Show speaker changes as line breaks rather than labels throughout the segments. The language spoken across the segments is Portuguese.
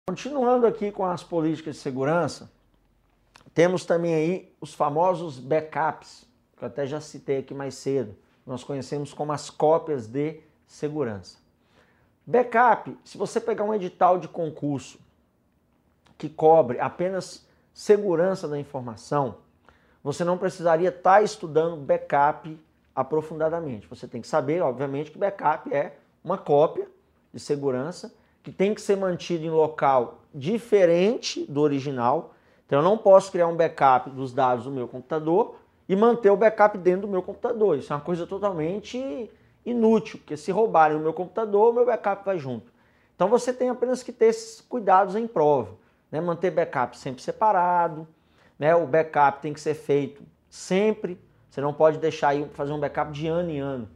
Continuando aqui com as políticas de segurança, temos também aí os famosos backups, que eu até já citei aqui mais cedo. Nós conhecemos como as cópias de segurança. Backup, se você pegar um edital de concurso que cobre apenas segurança da informação, você não precisaria estar estudando backup aprofundadamente. Você tem que saber, obviamente, que backup é uma cópia de segurança que tem que ser mantido em local diferente do original. Então eu não posso criar um backup dos dados do meu computador e manter o backup dentro do meu computador. Isso é uma coisa totalmente inútil, porque se roubarem o meu computador, o meu backup vai junto. Então você tem apenas que ter esses cuidados em prova, né? Manter backup sempre separado, né? O backup tem que ser feito sempre. Você não pode deixar aí fazer um backup de ano em ano,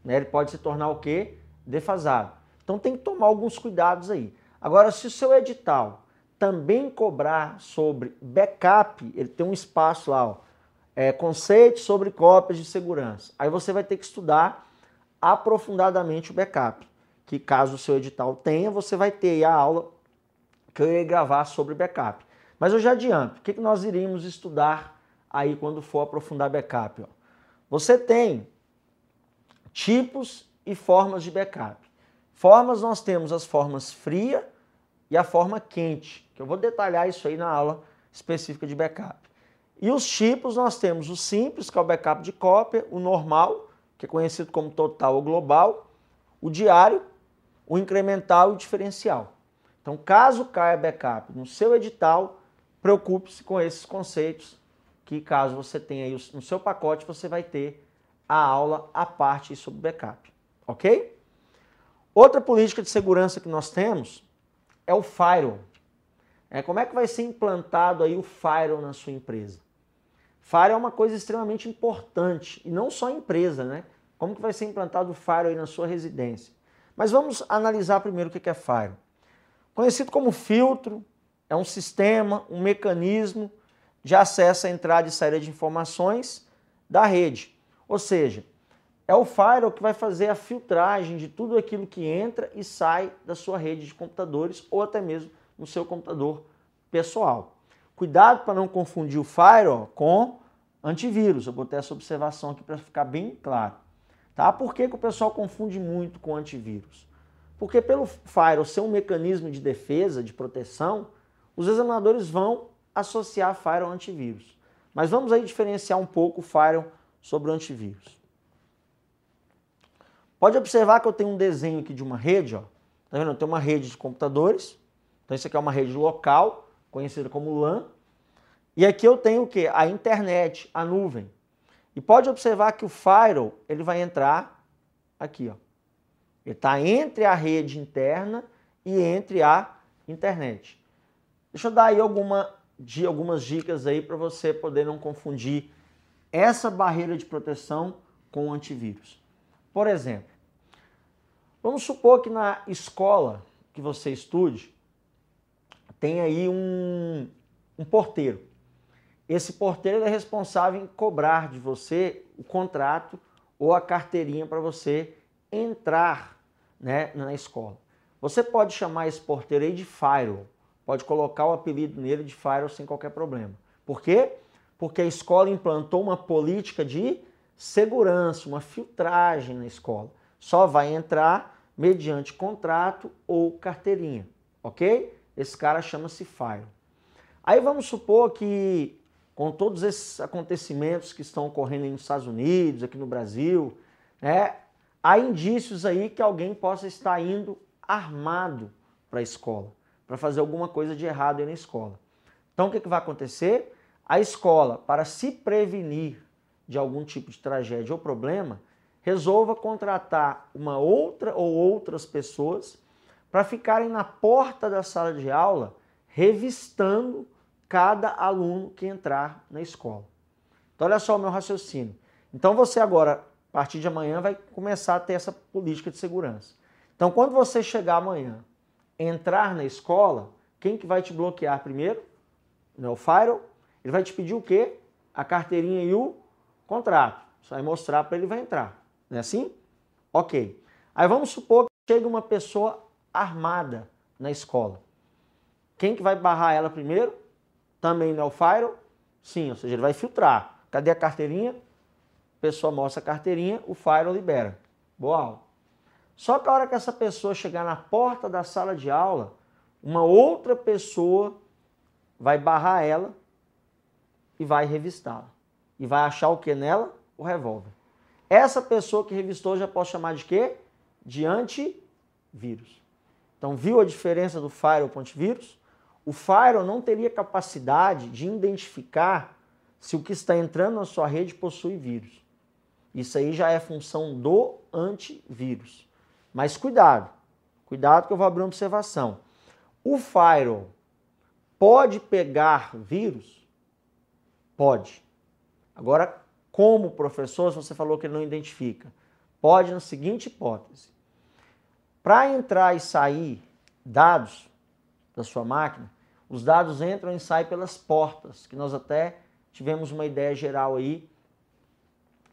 né? Ele pode se tornar o quê? Defasado. Então tem que tomar alguns cuidados aí. Agora, se o seu edital também cobrar sobre backup, ele tem um espaço lá, ó, conceitos sobre cópias de segurança. Aí você vai ter que estudar aprofundadamente o backup, que caso o seu edital tenha, você vai ter aí a aula que eu ia gravar sobre backup. Mas eu já adianto, o que nós iríamos estudar aí quando for aprofundar backup? Ó. Você tem tipos e formas de backup. Formas, nós temos as formas fria e a forma quente, que eu vou detalhar isso aí na aula específica de backup. E os tipos, nós temos o simples, que é o backup de cópia, o normal, que é conhecido como total ou global, o diário, o incremental e o diferencial. Então, caso caia backup no seu edital, preocupe-se com esses conceitos, que caso você tenha aí no seu pacote, você vai ter a aula à parte sobre backup, ok? Outra política de segurança que nós temos é o firewall. Como é que vai ser implantado aí o firewall na sua empresa? Firewall é uma coisa extremamente importante, e não só a empresa, né? Como que vai ser implantado o firewall aí na sua residência? Mas vamos analisar primeiro o que é firewall. Conhecido como filtro, é um sistema, um mecanismo de acesso à entrada e saída de informações da rede. Ou seja, é o firewall que vai fazer a filtragem de tudo aquilo que entra e sai da sua rede de computadores ou até mesmo no seu computador pessoal. Cuidado para não confundir o firewall com antivírus. Eu botei essa observação aqui para ficar bem claro. Tá? Por que o pessoal confunde muito com antivírus? Porque pelo firewall ser um mecanismo de defesa, de proteção, os examinadores vão associar firewall a antivírus. Mas vamos aí diferenciar um pouco o firewall sobre o antivírus. Pode observar que eu tenho um desenho aqui de uma rede, ó. Tá vendo? Eu tenho uma rede de computadores. Então isso aqui é uma rede local, conhecida como LAN. E aqui eu tenho o quê? A internet, a nuvem. E pode observar que o firewall, ele vai entrar aqui, ó. Ele está entre a rede interna e entre a internet. Deixa eu dar aí algumas dicas aí para você poder não confundir essa barreira de proteção com o antivírus. Por exemplo, vamos supor que na escola que você estude, tem aí um porteiro. Esse porteiro é responsável em cobrar de você o contrato ou a carteirinha para você entrar, né, na escola. Você pode chamar esse porteiro aí de firewall, pode colocar o apelido nele de firewall sem qualquer problema. Por quê? Porque a escola implantou uma política de segurança, uma filtragem na escola. Só vai entrar mediante contrato ou carteirinha, ok? Esse cara chama-se firewall. Aí vamos supor que com todos esses acontecimentos que estão ocorrendo nos Estados Unidos, aqui no Brasil, né, há indícios aí que alguém possa estar indo armado para a escola, para fazer alguma coisa de errado aí na escola. Então o que vai acontecer? A escola, para se prevenir de algum tipo de tragédia ou problema, resolva contratar uma outra ou outras pessoas para ficarem na porta da sala de aula revistando cada aluno que entrar na escola. Então olha só o meu raciocínio. Então você agora, a partir de amanhã, vai começar a ter essa política de segurança. Então quando você chegar amanhã, entrar na escola, quem que vai te bloquear primeiro? Não é o firewall? Ele vai te pedir o quê? A carteirinha e o contrato. Você vai mostrar para ele e vai entrar. Não é assim? Ok. Aí vamos supor que chega uma pessoa armada na escola. quem que vai barrar ela primeiro? Também não é o firewall? Sim, ou seja, ele vai filtrar. Cadê a carteirinha? A pessoa mostra a carteirinha, o firewall libera. Boa aula. Só que a hora que essa pessoa chegar na porta da sala de aula, uma outra pessoa vai barrar ela e vai revistá-la. E vai achar o que nela? O revólver. Essa pessoa que revistou já posso chamar de quê? De antivírus. Então, viu a diferença do firewall para o antivírus? O firewall não teria capacidade de identificar se o que está entrando na sua rede possui vírus. Isso aí já é função do antivírus. Mas cuidado, cuidado que eu vou abrir uma observação. O firewall pode pegar vírus? Pode. Agora, como professor, se você falou que ele não identifica, pode na seguinte hipótese. Para entrar e sair dados da sua máquina, os dados entram e saem pelas portas, que nós até tivemos uma ideia geral aí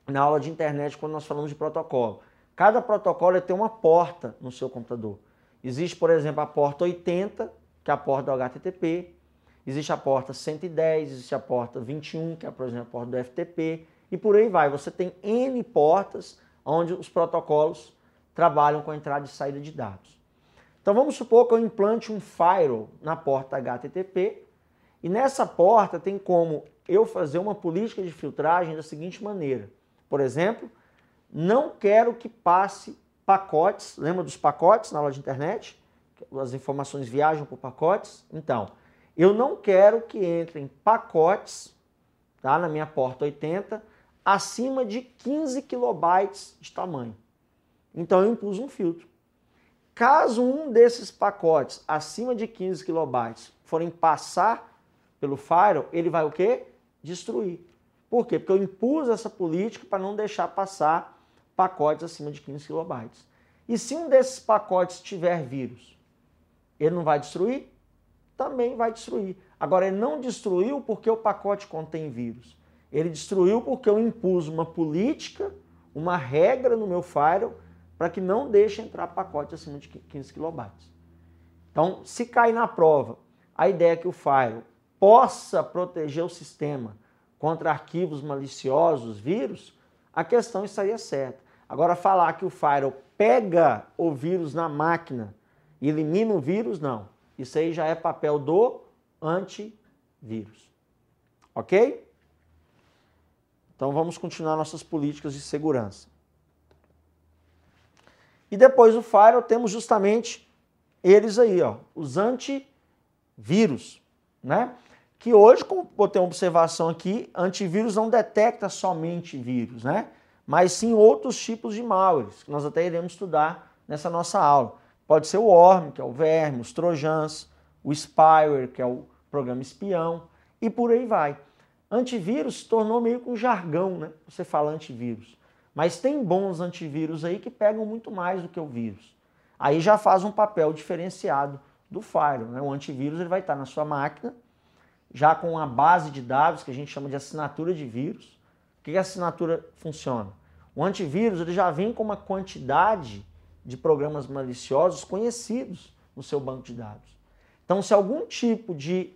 na aula de internet quando nós falamos de protocolo. Cada protocolo tem uma porta no seu computador. Existe, por exemplo, a porta 80, que é a porta do HTTP, existe a porta 110, existe a porta 21, que é, por exemplo, a porta do FTP, e por aí vai. Você tem N portas onde os protocolos trabalham com a entrada e saída de dados. Então vamos supor que eu implante um firewall na porta HTTP e nessa porta tem como eu fazer uma política de filtragem da seguinte maneira. Por exemplo, não quero que passe pacotes, lembra dos pacotes na aula de internet? As informações viajam por pacotes? Então, eu não quero que entrem pacotes, tá, na minha porta 80 acima de 15 kilobytes de tamanho. Então eu impus um filtro. Caso um desses pacotes acima de 15 kilobytes forem passar pelo firewall, ele vai o quê? Destruir. Por quê? Porque eu impus essa política para não deixar passar pacotes acima de 15 kilobytes. E se um desses pacotes tiver vírus, ele não vai destruir? Também vai destruir. Agora, ele não destruiu porque o pacote contém vírus. Ele destruiu porque eu impus uma política, uma regra no meu firewall para que não deixe entrar pacote acima de 15 kilobytes. Então, se cair na prova, a ideia é que o firewall possa proteger o sistema contra arquivos maliciosos, vírus, a questão estaria certa. Agora, falar que o firewall pega o vírus na máquina e elimina o vírus, não. Isso aí já é papel do antivírus. Ok? Então vamos continuar nossas políticas de segurança. E depois do firewall temos justamente eles aí, ó, os antivírus, né? Que hoje, como eu tenho uma observação aqui, antivírus não detecta somente vírus, né? Mas sim outros tipos de malwares, que nós até iremos estudar nessa nossa aula. Pode ser o worm, que é o verme, os trojans, o spyware, que é o programa espião, e por aí vai. Antivírus se tornou meio que um jargão, né? Você fala antivírus. Mas tem bons antivírus aí que pegam muito mais do que o vírus. Aí já faz um papel diferenciado do firewall, né? O antivírus ele vai estar na sua máquina, já com uma base de dados que a gente chama de assinatura de vírus. O que a assinatura funciona? O antivírus ele já vem com uma quantidade de programas maliciosos conhecidos no seu banco de dados. Então, se algum tipo de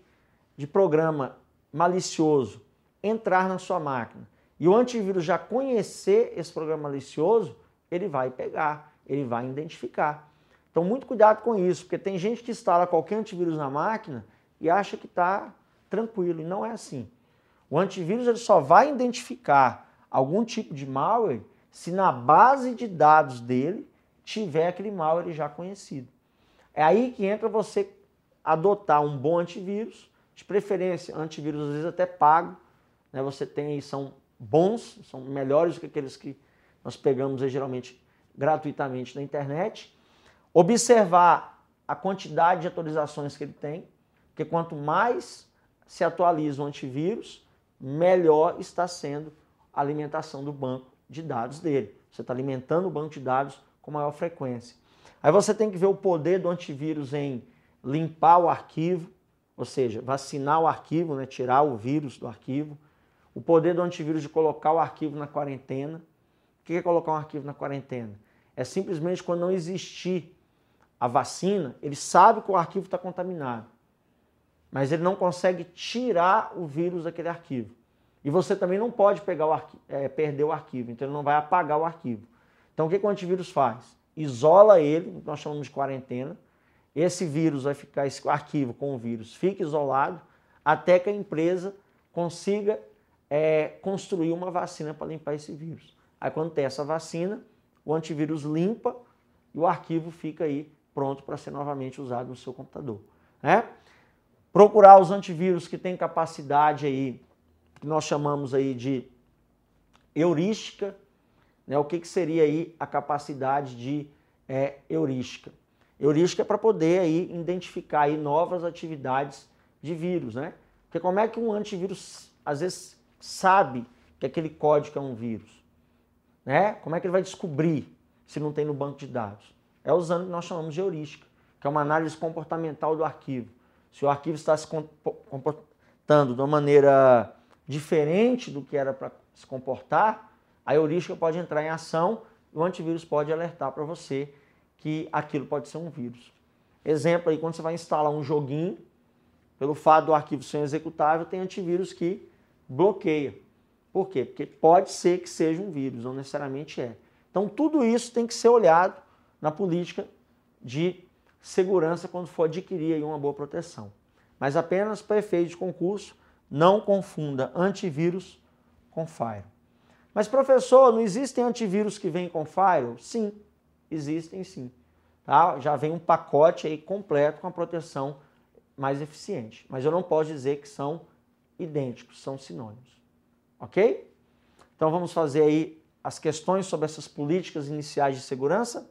programa malicioso entrar na sua máquina e o antivírus já conhecer esse programa malicioso, ele vai pegar, ele vai identificar. Então, muito cuidado com isso, porque tem gente que instala qualquer antivírus na máquina e acha que está tranquilo, e não é assim. O antivírus ele só vai identificar algum tipo de malware se na base de dados dele tiver aquele malware já conhecido. É aí que entra você adotar um bom antivírus, de preferência antivírus às vezes até pago, né? Você tem aí, são bons, são melhores do que aqueles que nós pegamos aí, geralmente gratuitamente na internet. Observar a quantidade de atualizações que ele tem, porque quanto mais se atualiza o antivírus, melhor está sendo a alimentação do banco de dados dele. Você está alimentando o banco de dados com maior frequência. Aí você tem que ver o poder do antivírus em limpar o arquivo, ou seja, vacinar o arquivo, né, tirar o vírus do arquivo. O poder do antivírus de colocar o arquivo na quarentena. O que é colocar um arquivo na quarentena? É simplesmente quando não existir a vacina, ele sabe que o arquivo está contaminado. mas ele não consegue tirar o vírus daquele arquivo. E você também não pode perder o arquivo, então ele não vai apagar o arquivo. Então o que o antivírus faz? Isola ele, nós chamamos de quarentena. Esse vírus vai ficar, esse arquivo com o vírus fica isolado até que a empresa consiga construir uma vacina para limpar esse vírus. Aí quando tem essa vacina, o antivírus limpa e o arquivo fica aí pronto para ser novamente usado no seu computador. Né? Procurar os antivírus que têm capacidade aí, que nós chamamos aí de heurística, né? O que seria aí a capacidade de heurística? Heurística é para poder aí identificar aí novas atividades de vírus, né? Porque como é que um antivírus às vezes sabe que aquele código é um vírus? Né? Como é que ele vai descobrir se não tem no banco de dados? É usando o que nós chamamos de heurística, que é uma análise comportamental do arquivo. Se o arquivo está se comportando de uma maneira diferente do que era para se comportar, a heurística pode entrar em ação e o antivírus pode alertar para você que aquilo pode ser um vírus. Exemplo aí, quando você vai instalar um joguinho, pelo fato do arquivo ser executável, tem antivírus que bloqueia. Por quê? Porque pode ser que seja um vírus, não necessariamente é. Então tudo isso tem que ser olhado na política de segurança quando for adquirir aí uma boa proteção. Mas apenas para efeito de concurso, não confunda antivírus com firewall. Mas professor, não existem antivírus que vêm com firewall? Sim, existem sim. Tá? Já vem um pacote aí completo com a proteção mais eficiente. Mas eu não posso dizer que são idênticos, são sinônimos. Ok? Então vamos fazer aí as questões sobre essas políticas iniciais de segurança.